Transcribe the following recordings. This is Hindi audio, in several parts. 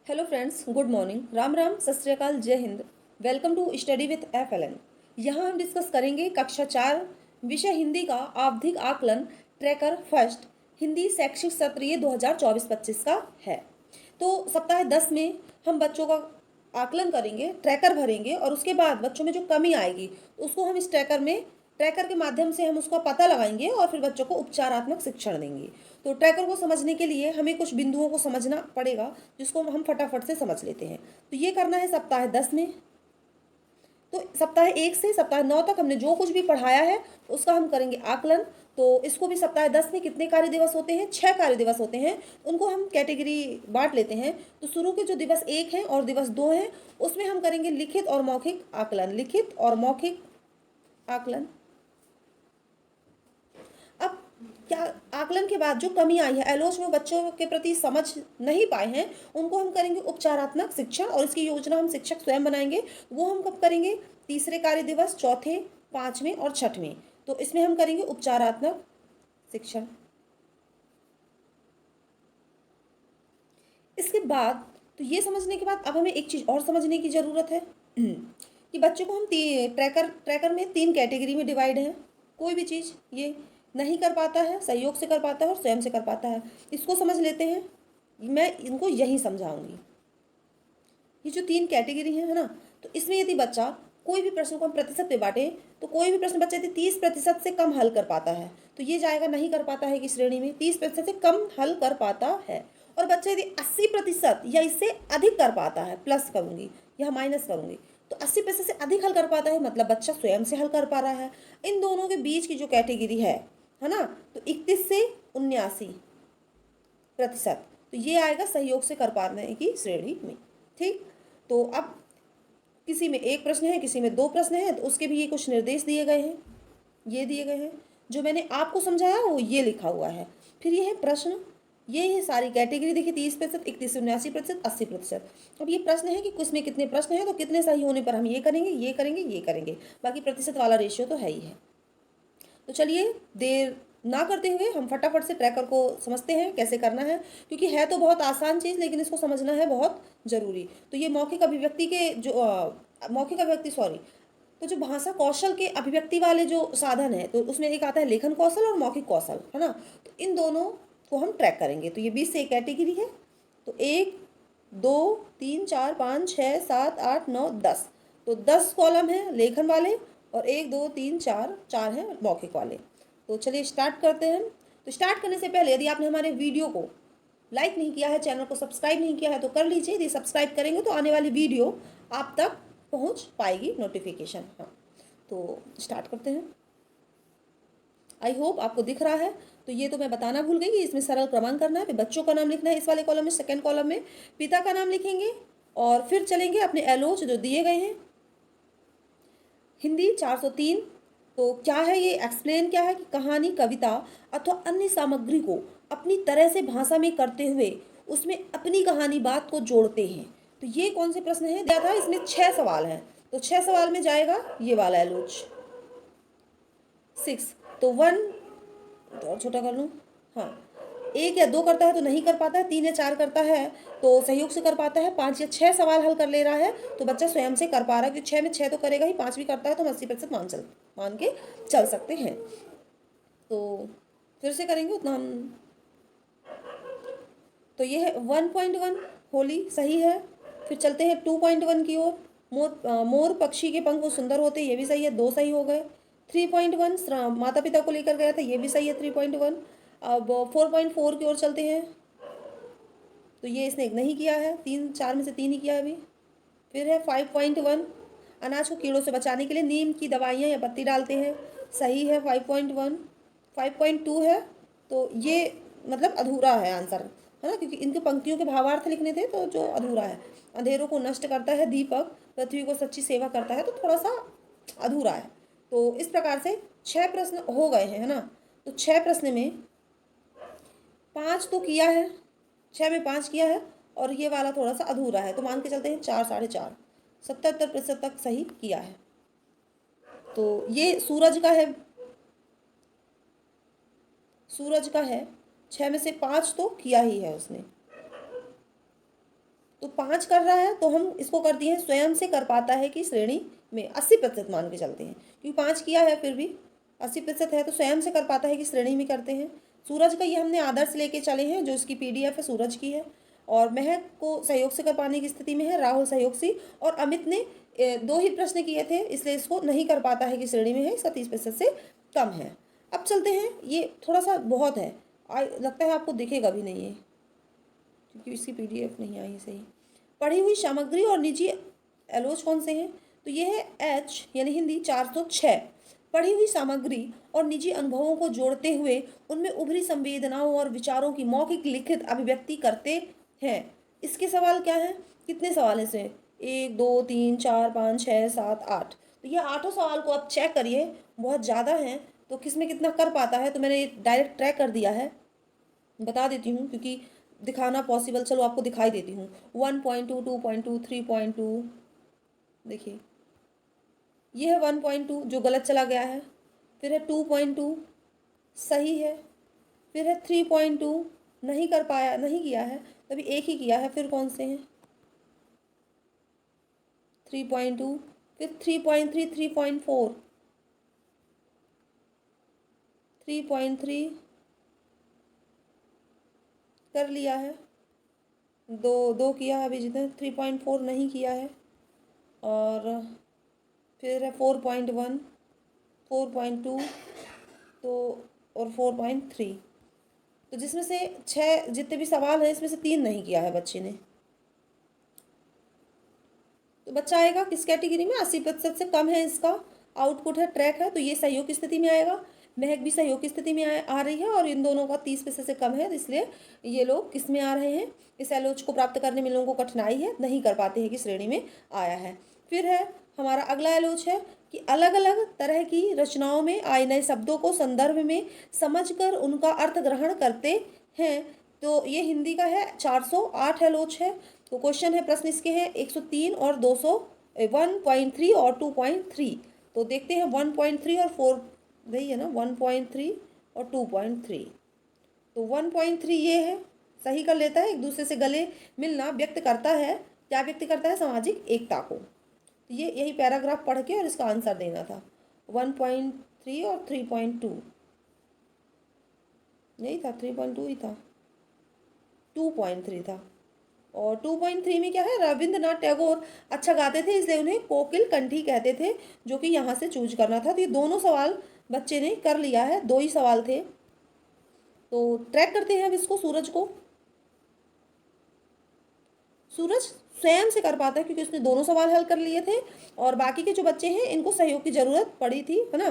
Hello friends, good morning, Ram Ram, Sat Shri Akal, Jai Hind. Welcome to study with FLN। यहाँ हम डिस्कस करेंगे कक्षा 4 विषय हिंदी का आवधिक आकलन ट्रैकर फर्स्ट हिंदी शैक्षिक सत्र ये 2024-25 का है। तो सप्ताह 10 में हम बच्चों का आकलन करेंगे, ट्रैकर भरेंगे और उसके बाद बच्चों में जो कमी आएगी उसको हम इस ट्रैकर के माध्यम से हम उसका पता लगाएंगे और फिर बच्चों को उपचारात्मक शिक्षण देंगे। तो ट्रैकर को समझने के लिए हमें कुछ बिंदुओं को समझना पड़ेगा जिसको हम फटाफट से समझ लेते हैं। तो ये करना है सप्ताह 10 में। तो सप्ताह 1 से सप्ताह 9 तक हमने जो कुछ भी पढ़ाया है उसका हम करेंगे आकलन। तो इसको भी सप्ताह 10 में कितने कार्य दिवस होते हैं? 6 कार्य दिवस होते हैं। उनको हम कैटेगरी बांट लेते हैं। तो शुरू के जो दिवस 1 हैं और दिवस 2 हैं उसमें हम करेंगे लिखित और मौखिक आकलन। लिखित और मौखिक आकलन। अब क्या आकलन के बाद जो कमी आई है, एलोच में बच्चों के प्रति समझ नहीं पाए हैं, उनको हम करेंगे उपचारात्मक शिक्षण और इसकी योजना हम शिक्षक स्वयं बनाएंगे। वो हम कब करेंगे? तीसरे कार्य दिवस, चौथे, पांचवें और छठवें। तो इसमें हम करेंगे उपचारात्मक शिक्षण। इसके बाद तो ये समझने के बाद अब हमें एक चीज़ और समझने की ज़रूरत है कि बच्चों को हम ट्रैकर में 3 कैटेगरी में डिवाइड है। कोई भी चीज़ ये नहीं कर पाता है, सहयोग से कर पाता है और स्वयं से कर पाता है। इसको समझ लेते हैं, मैं इनको यही समझाऊंगी। ये जो 3 कैटेगरी है ना, तो इसमें यदि बच्चा कोई भी प्रश्न को हम प्रतिशत पे बांटे तो कोई भी प्रश्न बच्चा यदि 30% से कम हल कर पाता है तो ये जाएगा नहीं कर पाता है की श्रेणी में। 30% से कम हल कर पाता है। और बच्चा यदि 80% या इससे अधिक कर पाता है, प्लस करूंगी या माइनस करूंगी, तो 80% से अधिक हल कर पाता है मतलब बच्चा स्वयं से हल कर पा रहा है। इन दोनों के बीच की जो कैटेगरी है ना, तो 31 से 79%, तो ये आएगा सहयोग से कर पाने की श्रेणी में। ठीक, तो अब किसी में 1 प्रश्न है, किसी में 2 प्रश्न है, तो उसके भी ये कुछ निर्देश दिए गए हैं। ये दिए गए हैं जो मैंने आपको समझाया वो ये लिखा हुआ है। फिर ये है प्रश्न, ये है सारी कैटेगरी। देखिए 30%, 31 से 79%, 80%। अब ये प्रश्न है कि उसमें कितने प्रश्न हैं, तो कितने सही होने पर हम ये करेंगे, ये करेंगे, ये करेंगे। बाकी प्रतिशत वाला रेशियो तो है ही है। तो चलिए देर ना करते हुए हम फटाफट से ट्रैकर को समझते हैं कैसे करना है, क्योंकि है तो बहुत आसान चीज़ लेकिन इसको समझना है बहुत ज़रूरी। तो ये मौखिक अभिव्यक्ति के जो मौखिक अभिव्यक्ति सॉरी तो जो भाषा कौशल के अभिव्यक्ति वाले जो साधन है, तो उसमें एक आता है लेखन कौशल और मौखिक कौशल, है ना। तो इन दोनों को हम ट्रैक करेंगे। तो ये 20 से एक कैटेगरी है। तो 1 2 3 4 5 6 7 8 9 10, तो 10 कॉलम है लेखन वाले और 1 2 3 4 4 हैं मौखिक वाले। तो चलिए स्टार्ट करते हैं। तो स्टार्ट करने से पहले यदि आपने हमारे वीडियो को लाइक नहीं किया है, चैनल को सब्सक्राइब नहीं किया है तो कर लीजिए। यदि सब्सक्राइब करेंगे तो आने वाली वीडियो आप तक पहुंच पाएगी नोटिफिकेशन। हाँ, तो स्टार्ट करते हैं। आई होप आपको दिख रहा है। तो ये तो मैं बताना भूल गई कि इसमें सरल क्रमांक करना है। फिर बच्चों का नाम लिखना है इस वाले कॉलम में, सेकेंड कॉलम में पिता का नाम लिखेंगे और फिर चलेंगे अपने एलोच जो दिए गए हैं। हिंदी 403। तो क्या है ये? एक्सप्लेन क्या है कि कहानी, कविता अथवा अन्य सामग्री को अपनी तरह से भाषा में करते हुए उसमें अपनी कहानी बात को जोड़ते हैं। तो ये कौन से प्रश्न है दिया था? इसमें 6 सवाल हैं। तो 6 सवाल में जाएगा ये वाला एलोच 6। तो 1 और छोटा कर लूँ, हाँ, 1 या 2 करता है तो नहीं कर पाता है, 3 या 4 करता है तो सहयोग से कर पाता है, 5 या 6 सवाल हल कर ले रहा है तो बच्चा स्वयं से कर पा रहा है, क्योंकि 6 में 6 तो करेगा ही, 5 भी करता है तो हम 80% मान के चल सकते हैं। तो फिर से करेंगे उतना हम। तो ये है 1.1 होली, सही है। फिर चलते हैं 2.1 की ओर। मोर पक्षी के पंख वो सुंदर होते, ये भी सही है, 2 सही हो गए। 3.1 माता पिता को लेकर गया था, ये भी सही है, 3.1। अब 4.4 की ओर चलते हैं। तो ये इसने नहीं किया है, 4 में से 3 ही किया है अभी। फिर है 5.1, अनाज को कीड़ों से बचाने के लिए नीम की दवाइयाँ या पत्ती डालते हैं, सही है 5.1। 5.2 है, तो ये मतलब अधूरा है आंसर, है ना, क्योंकि इनके पंक्तियों के भावार्थ लिखने थे तो जो अधूरा है। अंधेरों को नष्ट करता है दीपक, पृथ्वी को सच्ची सेवा करता है, तो थोड़ा सा अधूरा है। तो इस प्रकार से 6 प्रश्न हो गए हैं, है ना। तो 6 प्रश्न में 5 तो किया है, 6 में 5 किया है और ये वाला थोड़ा सा अधूरा है, तो मान के चलते हैं 4 4.5, 77% तक सही किया है। तो ये सूरज का है, सूरज का है, 6 में से 5 तो किया ही है उसने। तो 5 कर रहा है तो हम इसको कर दिए हैं स्वयं से कर पाता है कि श्रेणी में, 80% मान के चलते हैं क्योंकि 5 किया है फिर भी 80% है तो स्वयं से कर पाता है कि श्रेणी में करते हैं। सूरज का ये हमने आदर्श लेके चले हैं, जो इसकी PDF है सूरज की है। और महक को सहयोग से कर पाने की स्थिति में है, राहुल सहयोग से। और अमित ने 2 ही प्रश्न किए थे इसलिए इसको नहीं कर पाता है कि श्रेणी में है, इसका 30% से कम है। अब चलते हैं, ये थोड़ा सा बहुत है, लगता है आपको दिखेगा भी नहीं है क्योंकि इसकी PDF नहीं आई सही। पढ़ी हुई सामग्री और निजी एलोच कौन से हैं? तो ये है H यानी हिंदी 406। पढ़ी हुई सामग्री और निजी अनुभवों को जोड़ते हुए उनमें उभरी संवेदनाओं और विचारों की मौखिक लिखित अभिव्यक्ति करते हैं। इसके सवाल क्या है? कितने सवाल हैं इसमें? 1 2 3 4 5 6 7 8। तो ये 8 सवाल को आप चेक करिए, बहुत ज़्यादा हैं। तो किस में कितना कर पाता है, तो मैंने डायरेक्ट ट्रैक कर दिया है, बता देती हूँ क्योंकि दिखाना पॉसिबल, चलो आपको दिखाई देती हूँ। 1.2 2.2 3.2, देखिए ये है 1.2 जो गलत चला गया है, फिर है 2.2 सही है, फिर है 3.2 नहीं कर पाया, नहीं किया है, तभी एक ही किया है। फिर कौन से हैं? 3.2, फिर 3.3 3.4 3.3 कर लिया है, दो किया है अभी जितने। 3.4 नहीं किया है। और फिर है 4.1 4.2 तो और 4.3। तो जिसमें से 6 जितने भी सवाल हैं इसमें से 3 नहीं किया है बच्चे ने। तो बच्चा आएगा किस कैटेगरी में? 80% से कम है इसका आउटपुट है, ट्रैक है, तो ये सहयोग की स्थिति में आएगा। महक भी सहयोग की स्थिति में आ रही है और इन दोनों का 30% से कम है, तो इसलिए ये लोग किस में आ रहे हैं? इस एलोच को प्राप्त करने में लोगों को कठिनाई है, नहीं कर पाते हैं कि श्रेणी में आया है। फिर है हमारा अगला एलोच है कि अलग अलग तरह की रचनाओं में आए नए शब्दों को संदर्भ में समझकर उनका अर्थ ग्रहण करते हैं। तो ये हिंदी का है, 408 एलोच है। तो क्वेश्चन है, प्रश्न इसके हैं 103 और 200, 1.3 और 2.3। तो देखते हैं 1.3 और 4, वही है ना 1.3 और 2.3। तो 1.3 ये है, सही कर लेता है, एक दूसरे से गले मिलना व्यक्त करता है। क्या व्यक्त करता है? सामाजिक एकता को। तो ये यही पैराग्राफ पढ़ के और इसका आंसर देना था। 1.3 और 3.2 यही था, 3.2 ही था, 2.3 था। और 2.3 में क्या है? रविंद्रनाथ टैगोर अच्छा गाते थे इसलिए उन्हें कोकिल कंठी कहते थे, जो कि यहाँ से चूज करना था। तो ये दोनों सवाल बच्चे ने कर लिया है, 2 ही सवाल थे। तो ट्रैक करते हैं अब इसको, सूरज को। सूरज स्वयं से कर पाता है क्योंकि उसने दोनों सवाल हल कर लिए थे, और बाकी के जो बच्चे हैं इनको सहयोग की ज़रूरत पड़ी थी, है ना।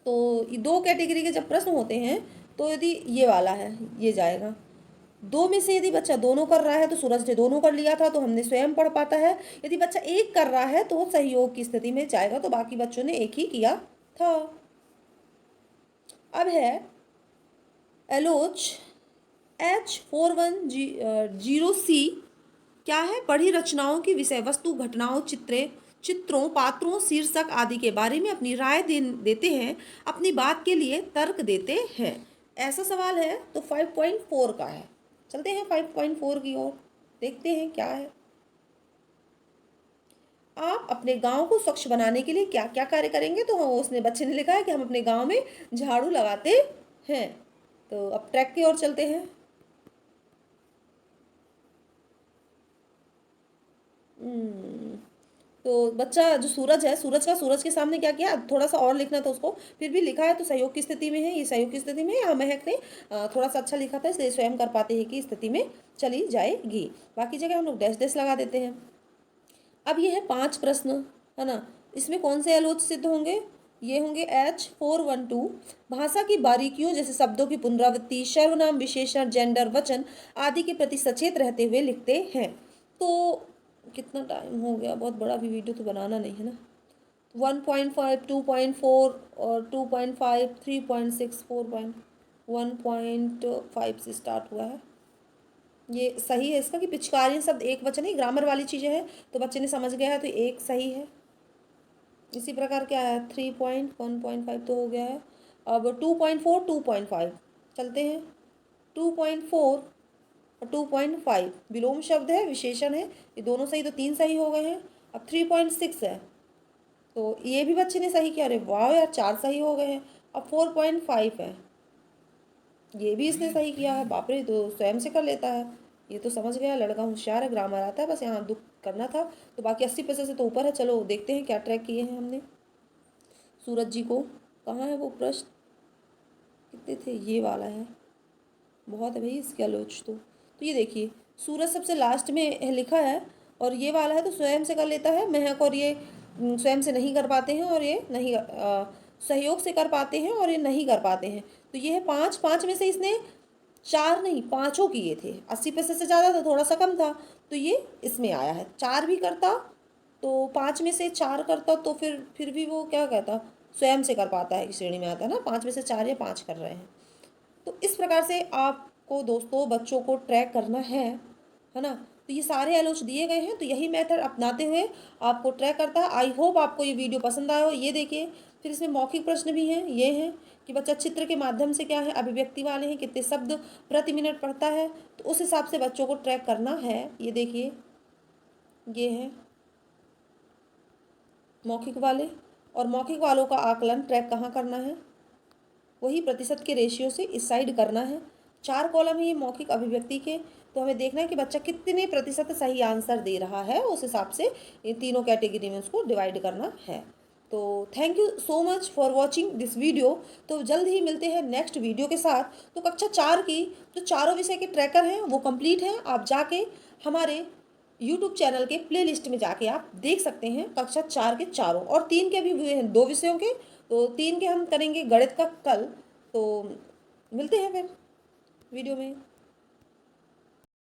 तो 2 कैटेगरी के जब प्रश्न होते हैं तो यदि ये वाला है ये जाएगा। 2 में से यदि बच्चा दोनों कर रहा है तो सूरज ने दोनों कर लिया था तो हमने स्वयं पढ़ पाता है। यदि बच्चा एक कर रहा है तो वो सहयोग की स्थिति में जाएगा, तो बाकी बच्चों ने एक ही किया था। अब है एलोच H4110C। क्या है? पढ़ी रचनाओं की विषय वस्तु, घटनाओं, चित्रों, पात्रों, शीर्षक आदि के बारे में अपनी राय देते हैं, अपनी बात के लिए तर्क देते हैं। ऐसा सवाल है तो 5.4 का है। चलते हैं 5.4 की ओर, देखते हैं क्या है। आप अपने गांव को स्वच्छ बनाने के लिए क्या क्या कार्य करेंगे? तो उसने बच्चे ने लिखा है कि हम अपने गांव में झाड़ू लगाते हैं। तो अब ट्रैक की ओर चलते हैं। तो बच्चा जो सूरज है, सूरज के सामने क्या किया? थोड़ा सा और लिखना था उसको, फिर भी लिखा है तो सहयोग की स्थिति में है, ये सहयोग की स्थिति में है। महक ने थोड़ा सा अच्छा लिखा था इसलिए स्वयं कर पाते हैं कि स्थिति में चली जाएगी। बाकी जगह हम लोग डैश डैश लगा देते हैं। अब ये है 5 प्रश्न, है ना। इसमें कौन से एलोच सिद्ध होंगे? ये होंगे H412। भाषा की बारीकियों जैसे शब्दों की पुनरावृत्ति, सर्वनाम, विशेषण, जेंडर, वचन आदि के प्रति सचेत रहते हुए लिखते हैं। तो कितना टाइम हो गया? बहुत बड़ा भी वीडियो तो बनाना नहीं है ना। 1.5 2.4 और 2.5 3.6 4.1.5 से स्टार्ट हुआ है। ये सही है इसका कि पिचकारी शब्द एक वचन है, ग्रामर वाली चीज़ें हैं तो बच्चे ने समझ गया है, तो एक सही है। इसी प्रकार क्या है? 3.1.5 तो हो गया है। अब 2.4 2.5 चलते हैं। 2.4 और 2.5 विलोम शब्द है, विशेषण है, ये दोनों सही, तो 3 सही हो गए हैं। अब 3.6 है, तो ये भी बच्चे ने सही किया। अरे वाह यार, 4 सही हो गए हैं। अब 4.5 है, ये भी इसने सही किया है। बाप रे, तो स्वयं से कर लेता है, ये तो समझ गया लड़का, होशियार है, ग्रामर आता है, बस यहाँ दुख करना था। तो बाकी 80% से तो ऊपर है। चलो देखते हैं क्या ट्रैक किए हैं हमने सूरज जी को। कहाँ है वो प्रश्न, कितने थे, ये वाला है, बहुत है भाई इसकी आलोच तो ये देखिए, सूरज सबसे लास्ट में लिखा है, और ये वाला है तो स्वयं से कर लेता है। महक और ये स्वयं से नहीं कर पाते हैं, और ये नहीं सहयोग से कर पाते हैं, और ये नहीं कर पाते हैं। तो ये है 5, 5 में से इसने 4 नहीं 5 किए थे। 80% से ज़्यादा था, थोड़ा सा कम था, तो ये इसमें आया है। 4 भी करता तो 5 में से 4 करता, तो फिर भी वो क्या कहता, स्वयं से कर पाता है, इस श्रेणी में आता है ना। 5 में से 4 या 5 कर रहे हैं। तो इस प्रकार से आपको दोस्तों बच्चों को ट्रैक करना है ना। तो ये सारे एलोच दिए गए हैं, तो यही मेथड अपनाते हुए आपको ट्रैक करता है। आई होप आपको ये वीडियो पसंद आया हो। ये देखिए, फिर इसमें मौखिक प्रश्न भी हैं, ये हैं कि बच्चा चित्र के माध्यम से क्या है, अभिव्यक्ति वाले हैं, कितने शब्द प्रति मिनट पढ़ता है, तो उस हिसाब से बच्चों को ट्रैक करना है। ये देखिए, ये है मौखिक वाले, और मौखिक वालों का आकलन ट्रैक कहाँ करना है, वही प्रतिशत के रेशियो से इस साइड करना है। 4 कॉलम है ये मौखिक अभिव्यक्ति के, तो हमें देखना है कि बच्चा कितने प्रतिशत सही आंसर दे रहा है, उस हिसाब से इन तीनों कैटेगरी में उसको डिवाइड करना है। तो thank you so much for watching this video. तो जल्द ही मिलते हैं नेक्स्ट वीडियो के साथ। तो कक्षा 4 की जो चारों विषय के ट्रैकर हैं वो कंप्लीट हैं। आप जाके हमारे यूट्यूब चैनल के प्लेलिस्ट में जाके आप देख सकते हैं कक्षा 4 के चारों, और 3 के भी हुए हैं, 2 विषयों के। तो 3 के हम करेंगे गणित का कल। तो मिलते हैं फिर वीडियो में।